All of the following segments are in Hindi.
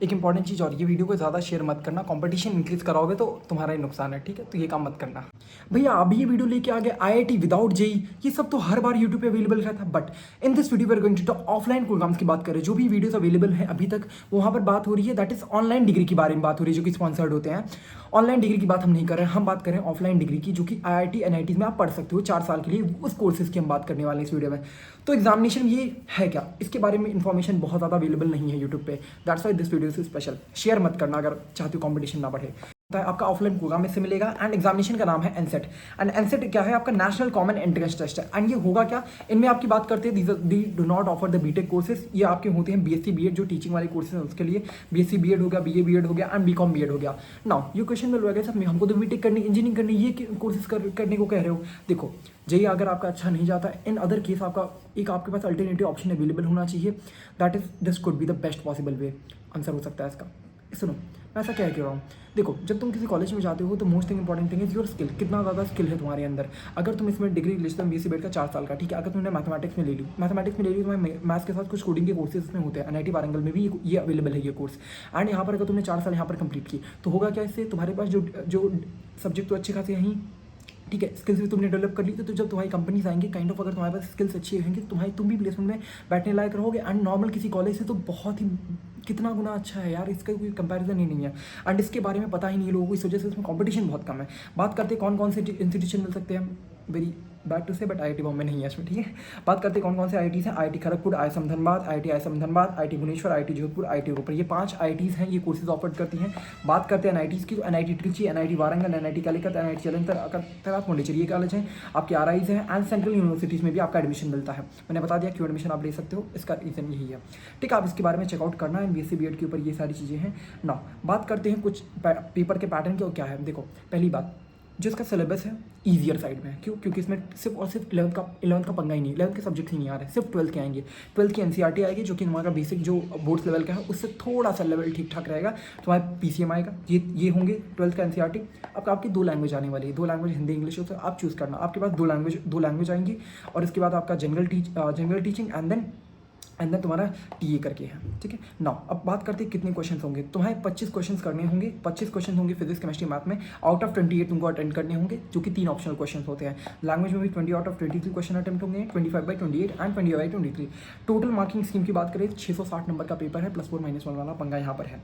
एक इंपॉर्टेंट चीज़ और, ये वीडियो को ज़्यादा शेयर मत करना, कंपटीशन इंक्रीज कराओगे तो तुम्हारा ही नुकसान है, ठीक है? तो ये काम मत करना। भैया अभी ये वीडियो लेके आ गए आईआईटी विदाउट जेई, ये सब तो हर बार यूट्यूब पे अवेलेबल रहता है, but in this video we are going to talk offline programs की बात करें। जो भी वीडियोस अवेलेबल है अभी तक वहाँ पर बात हो रही है, दैट इज ऑनलाइन डिग्री की बारे में बात हो रही है जो कि स्पॉन्सर्ड होते हैं। ऑनलाइन डिग्री की बात हम नहीं कर रहे हैं, हम बात करें ऑफलाइन डिग्री की, जो कि आईआईटी एनआईटी में आप पढ़ सकते हो 4 साल के लिए, उस कोर्सेज की हम बात करने वाले हैं इस वीडियो में। तो एग्जामिनेशन ये है क्या, इसके बारे में इन्फॉर्मेशन बहुत ज़्यादा अवेलेबल नहीं है यूट्यूब पे, that's why this video is special. Share मत करना अगर चाहते हो कंपटीशन ना बढ़े। आपका ऑफलाइन प्रोग्राम इससे मिलेगा एंड एग्जामिनेशन का नाम है एनसेट। एंड एनसेट क्या है, आपका नेशनल कॉमन एंट्रेंस टेस्ट है। एंड ये होगा क्या, इनमें आपकी बात करते हैं they do not offer the BTech courses, ये आपके होते हैं बीएससी बीएड जो टीचिंग वाले कोर्सेज हैं उसके लिए। बीएससी बीएड हो गया, बीए बीएड हो गया एंड बीकॉम बीएड हो गया। नाउ ये क्वेश्चन मिल रहा है सब में, हमको तो बीटेक करनी, इंजीनियरिंग करनी, ये कोर्सेज करने को कह रहे हो। देखो जेई अगर आपका अच्छा नहीं जाता, इन अदर केस आपका एक आपके पास अल्टरनेटिव ऑप्शन अवेलेबल होना चाहिए, that is this could be the best possible way answer हो सकता है इसका। सुनो मैं ऐसा क्या कह रहा हूँ, देखो जब तुम किसी कॉलेज में जाते हो तो most important thing is your skill, कितना ज़्यादा स्किल है तुम्हारे अंदर। अगर तुम इसमें डिग्री लेते हो बीएससी बीएड का 4 साल का, ठीक है, अगर तुमने मैथमेटिक्स में ले ली, तुम्हें मैथ्स के साथ कुछ कोडिंग के कोर्सेज में होते हैं, एनआईटी वारंगल में भी ये अवेलेबल है ये कोर्स। एंड यहाँ पर अगर तुमने 4 साल यहाँ पर कंप्लीट की तो होगा क्या, इससे तुम्हारे पास जो सब्जेक्ट तो अच्छे खासे हैं, ठीक है, स्किल्स भी तुमने डेवलप कर ली, तो जब तुम्हारी कंपनीज आएंगी काइंड ऑफ, अगर तुम्हारे पास स्किल्स अच्छी रहेंगी तो तुम भी प्लेसमेंट में बैठने लायक रहोगे। एंड नॉर्मल किसी कॉलेज से तो बहुत ही कितना गुना अच्छा है यार, इसका कोई कंपैरिजन ही नहीं है। एंड इसके बारे में पता ही नहीं लोगों को, इस वजह से इसमें कंपटीशन बहुत कम है। बात करते हैं कौन कौन से इंस्टीट्यूशन मिल सकते हैं, वेरी बैड टू से बट आईआईटी बॉम्बे नहीं है इसमें, ठीक है। बात करते हैं कौन कौन से आईआईटीज़ हैं, IIT Kharagpur, ISM Dhanbad, IIM Dhanbad, IIT Bhubaneswar, IIT Jodhpur, IIT Rohtak, ये 5 आईआईटीज़ हैं, ये कोर्सेज ऑफर करती हैं। बात करते हैं एनआईटीज़ की, तो NIT Trichy, NIT Warangal, NIT Calicut, NIT Jalandhar, Pondicherry, ये कॉलेज हैं आपके आरआईज हैं। एंड सेंट्रल यूनिवर्सिटीज़ में भी आपका एडमिशन मिलता है। मैंने बता दिया क्यों एडमिशन आप ले सकते हो, इसका रीज़न यही है, ठीक है। आप इसके बारे में चेकआउट करना है, बीएससी बीएड के ऊपर ये सारी चीज़ें हैं ना। बात करते हैं कुछ पेपर के पैटर्न के, क्या है। देखो पहली बात, जो इसका सिलेबस है ईजियर साइड में है, क्यों, क्योंकि इसमें सिर्फ और सिर्फ 11th का पंगा ही नहीं, 11th के सब्जेक्ट ही नहीं आ रहे, सिर्फ 12th के आएंगे। 12th की एनसीईआरटी आएगी जो कि हमारा बेसिक जो बोर्ड्स लेवल का है उससे थोड़ा सा लेवल ठीक ठाक रहेगा। तुम्हारा पीसीएम आएगा, ये होंगे 12th का एनसीईआरटी। अब आपकी 2 लैंग्वेज आने वाली है, 2 लैंग्वेज हिंदी इंग्लिश होता है, आप चूज़ करना। आपके पास 2 लैंग्वेज आएंगी और इसके बाद आपका जनरल टीचिंग एंड देन तुम्हारा टीए करके है, ठीक है। नाउ अब बात करते हैं कितने क्वेश्चन होंगे। तुम्हारे 25 क्वेश्चन करने होंगे, 25 क्वेश्चन होंगे फिजिक्स केमिस्ट्री मैथ में। आउट ऑफ 28 तुमको अटेंड करने होंगे, जो कि 3 ऑप्शनल क्वेश्चन होते हैं। लैंग्वेज में भी 20 आउट ऑफ 23 क्वेश्चन अटेम्प्ट होंगे, 25/28 एंड 20/23। टोटल मार्किंग स्कीम की बात करें 660 नंबर का पेपर है, +4-1 वाला पंगा यहाँ पर है।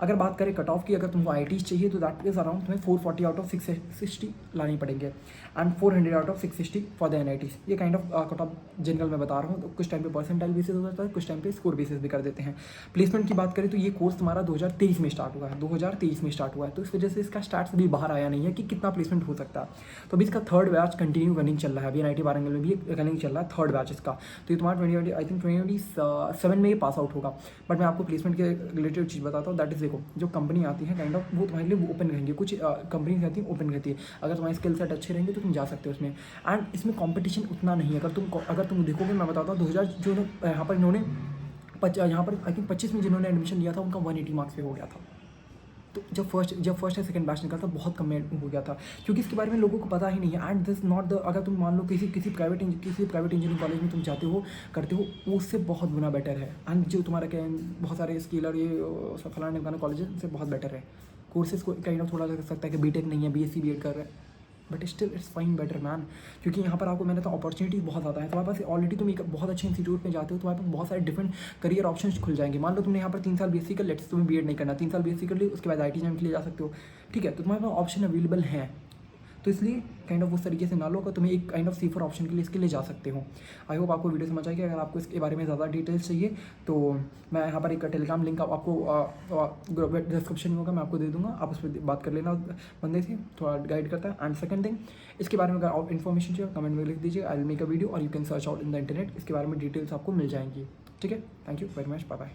अगर बात करें कट ऑफ की, अगर तुमको आईआईटीज़ चाहिए तो दैट इज अराउंड तुम्हें 440 आउट ऑफ 660 लानी पड़ेंगे and 400 out of 660 for the NITs. ये kind of cut off general में बता रहा हूँ, तो कुछ टाइम पे परसेंटाइल बेसिस हो जाता है, कुछ टाइम पे स्कोर बेसिस भी कर देते हैं। प्लेसमेंट की बात करें तो ये कोर्स तुम्हारा 2023 में स्टार्ट हुआ है, 2023 में स्टार्ट हुआ है, तो इस वजह से इसका स्टार्ट अभी बाहर आया नहीं है कि कितना प्लेसमेंट हो सकता है। तो अभी इसका 3rd बैच कंटिन्यू रनिंग चल रहा है, अभी एनआईटी वारंगल में भी रनिंग चल रहा है 3rd बैच इसका। तो ये तुम्हारा 2027 में ये पास आउट होगा। बट मैं आपको प्लेसमेंट के रिलेटेड चीज़ बताता हूँ, दैट इज देखो जो कंपनी आती है काइंड ऑफ वो तुम्हारे लिए ओपन रहेंगी, कुछ कंपनीज आती है ओपन रहती है, अगर तुम्हारे स्किल सेट अच्छे रहेंगे तो तुम जा सकते हो उसमें। एंड इसमें कंपटीशन उतना नहीं है, अगर तुम देखोगे, मैं बताता हूँ 2000 जो यहाँ पर इन्होंने यहाँ पर आई थिंक 25 में जिन्होंने एडमिशन लिया था उनका 180 मार्क्स पे हो गया था। तो जब फर्स्ट या सेकंड बैच निकला था बहुत कम में हो गया था, क्योंकि इसके बारे में लोगों को पता ही नहीं है। एंड दिस नॉट द, अगर तुम मान लो किसी प्राइवेट इंजीनियरिंग कॉलेज में तुम जाते हो करते हो, वो उससे बहुत गुना बेटर है। एंड जो तुम्हारा क्या बहुत सारे स्किलर ये फलाने फलाने कॉलेज से बहुत बेटर है। कोर्सेज को काइंड ऑफ थोड़ा लग सकता है कि बीटेक नहीं है, बीएससी बीएड कर रहे हैं, but still it's fine better man, क्योंकि यहाँ पर आपको मैंने तो अपॉर्चुनिटीज़ बहुत ज़्यादा है। तुम्हारे पास ऑलरेडी तुम एक बहुत अच्छे इंस्टीट्यूट में जाते हो, तुम्हारे पास बहुत सारे डिफरेंट करियर ऑप्शंस खुल जाएंगे। मान लो तुमने यहाँ पर 3 साल बीएससी कर, लेट्स तुम्हें बीएड नहीं करना, 3 साल बीएससी कर ली, उसके बाद आईटी जॉइन के लिए जा सकते हो, ठीक है। तो तुम्हारे पास ऑप्शन अवेलेबल हैं, तो इसलिए काइंड ऑफ उस तरीके से ना लो, तुम्हें एक काइंड ऑफ सेफर ऑप्शन के लिए इसके लिए जा सकते हो। आई होप आपको वीडियो समझ आएगी। अगर आपको इसके बारे में ज़्यादा डिटेल्स चाहिए तो मैं यहाँ पर एक टेलीग्राम लिंक आपको डिस्क्रिप्शन में होगा, मैं आपको दे दूँगा, आप उस पर बात कर लेना बंदे से, थोड़ा गाइड करता है। एंड सेकंड थिंग, इसके बारे में अगर आप इन्फॉर्मेशन चाहिए कमेंट में लिख दीजिए, I will make a video और you can search out in the internet, इसके बारे में डिटेल्स आपको मिल जाएंगी, ठीक है। Thank you very much, bye bye.